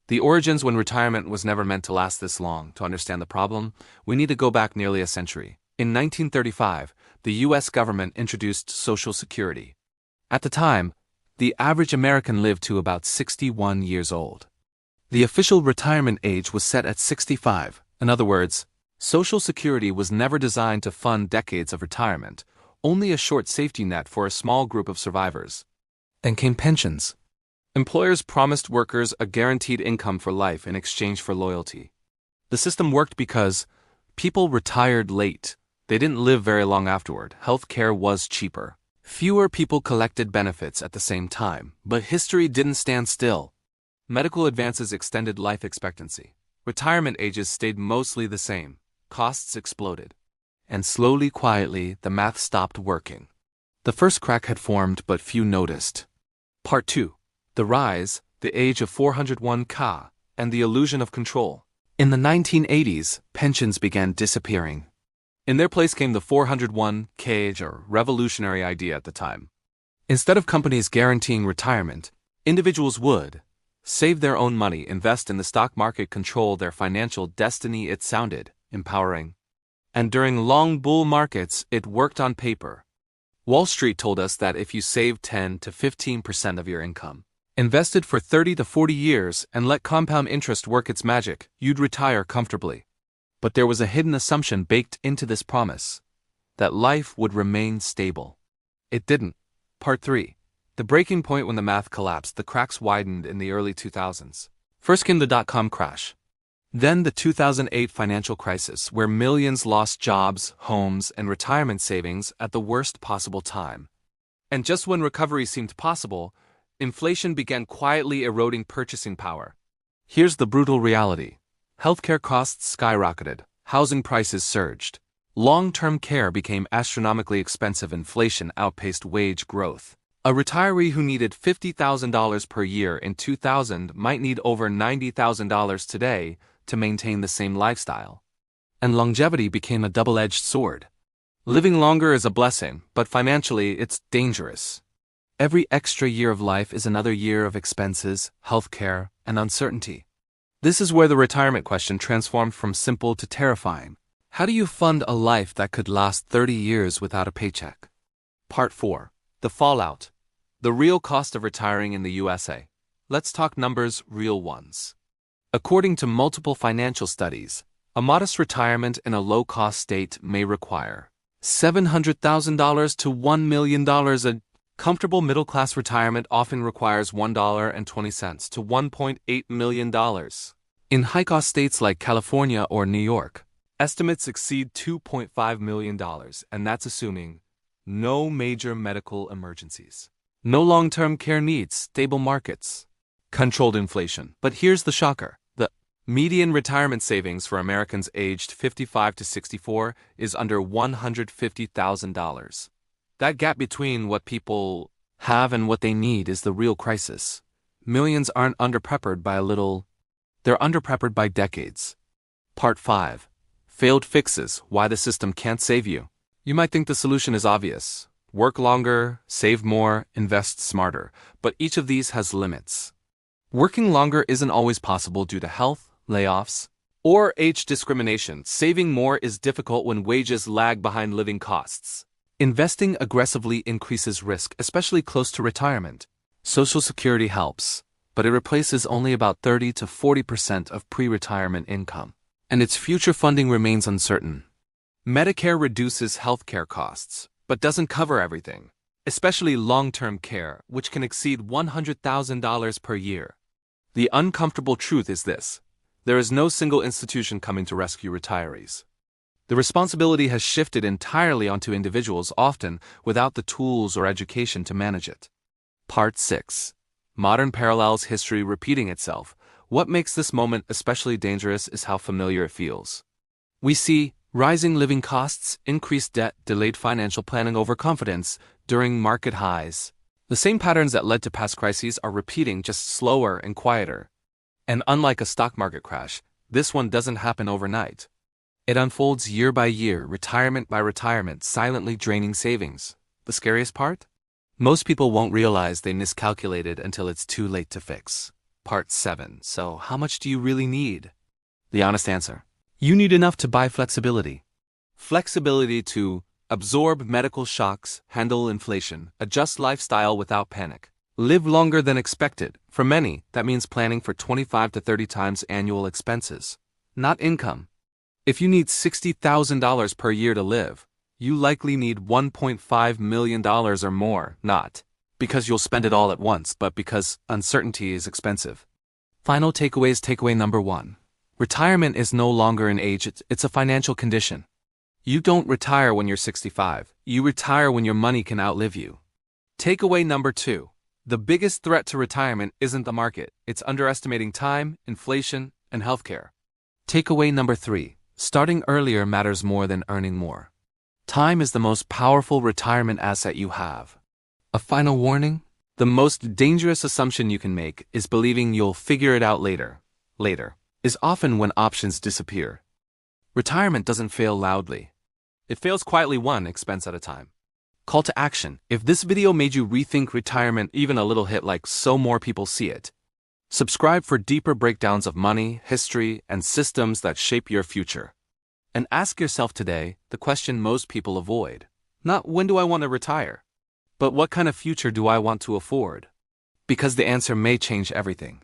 The origins when retirement was never meant to last this long. To understand the problem, we need to go back nearly a century. In 1935, the U.S. government introduced Social Security. At the time, the average American lived to about 61 years old. The official retirement age was set at 65. In other words, Social Security was never designed to fund decades of retirement, only a short safety net for a small group of survivors. Then came pensions. Employers promised workers a guaranteed income for life in exchange for loyalty. The system worked because people retired late. They didn't live very long afterward. Health care was cheaper. Fewer people collected benefits at the same time, but history didn't stand still. Medical advances extended life expectancy. Retirement ages stayed mostly the same. Costs exploded. And slowly, quietly, the math stopped working. The first crack had formed, but few noticed. Part 2. The rise, the age of 401k, and the illusion of control. In the 1980s, pensions began disappearing. In their place came the 401k, a revolutionary idea at the time. Instead of companies guaranteeing retirement, individuals would save their own money, invest in the stock market, control their financial destiny. It sounded empowering. And during long bull markets, it worked on paper. Wall Street told us that if you saved 10 to 15% of your income, invested for 30 to 40 years, and let compound interest work its magic, you'd retire comfortably. But there was a hidden assumption baked into this promise: that life would remain stable. It didn't. Part 3. The breaking point when the math collapsed. The cracks widened in the early 2000s. First came the dot-com crash. Then the 2008 financial crisis, where millions lost jobs, homes, and retirement savings at the worst possible time. And just when recovery seemed possible, inflation began quietly eroding purchasing power. Here's the brutal reality. Healthcare costs skyrocketed. Housing prices surged. Long-term care became astronomically expensive. Inflation outpaced wage growth. A retiree who needed $50,000 per year in 2000 might need over $90,000 today to maintain the same lifestyle. And longevity became a double-edged sword. Living longer is a blessing, but financially it's dangerous. Every extra year of life is another year of expenses, healthcare, and uncertainty. This is where the retirement question transformed from simple to terrifying. How do you fund a life that could last 30 years without a paycheck? Part 4. The fallout. The real cost of retiring in the USA. Let's talk numbers, real ones. According to multiple financial studies, a modest retirement in a low-cost state may require $700,000 to $1 million. A comfortable middle-class retirement often requires $1.20 to $1.8 million. In high-cost states like California or New York, estimates exceed $2.5 million, and that's assuming no major medical emergencies, no long-term care needs, stable markets, controlled inflation. But here's the shocker. The median retirement savings for Americans aged 55 to 64 is under $150,000. That gap between what people have and what they need is the real crisis. Millions aren't underprepared by a little, they're underprepared by decades. Part 5. Failed fixes. Why the system can't save you. You might think the solution is obvious. Work longer, save more, invest smarter. But each of these has limits. Working longer isn't always possible due to health, layoffs, or age discrimination. Saving more is difficult when wages lag behind living costs. Investing aggressively increases risk, especially close to retirement. Social Security helps, but it replaces only about 30 to 40% of pre-retirement income, and its future funding remains uncertain. Medicare reduces healthcare costs, but doesn't cover everything, especially long-term care, which can exceed $100,000 per year. The uncomfortable truth is this: there is no single institution coming to rescue retirees. The responsibility has shifted entirely onto individuals, often without the tools or education to manage it. Part 6. Modern parallels. History repeating itself. What makes this moment especially dangerous is how familiar it feels. We see rising living costs, increased debt, delayed financial planning, overconfidence during market highs. The same patterns that led to past crises are repeating, just slower and quieter. And unlike a stock market crash, this one doesn't happen overnight. It unfolds year by year, retirement by retirement, silently draining savings. The scariest part? Most people won't realize they miscalculated until it's too late to fix. Part 7. So, how much do you really need? The honest answer. You need enough to buy flexibility. Flexibility to absorb medical shocks, handle inflation, adjust lifestyle without panic. Live longer than expected. For many, that means planning for 25 to 30 times annual expenses, not income. If you need $60,000 per year to live, you likely need $1.5 million or more, not because you'll spend it all at once, but because uncertainty is expensive. Final takeaways. Takeaway number 1. Retirement is no longer an age, it's a financial condition. You don't retire when you're 65, you retire when your money can outlive you. Takeaway number 2. The biggest threat to retirement isn't the market, it's underestimating time, inflation, and healthcare. Takeaway number 3. Starting earlier matters more than earning more. Time is the most powerful retirement asset you have. A final warning? The most dangerous assumption you can make is believing you'll figure it out later. Later is often when options disappear. Retirement doesn't fail loudly. It fails quietly, one expense at a time. Call to action. If this video made you rethink retirement even a little, hit like so more people see it. Subscribe for deeper breakdowns of money, history, and systems that shape your future. And ask yourself today the question most people avoid. Not when do I want to retire, but what kind of future do I want to afford? Because the answer may change everything.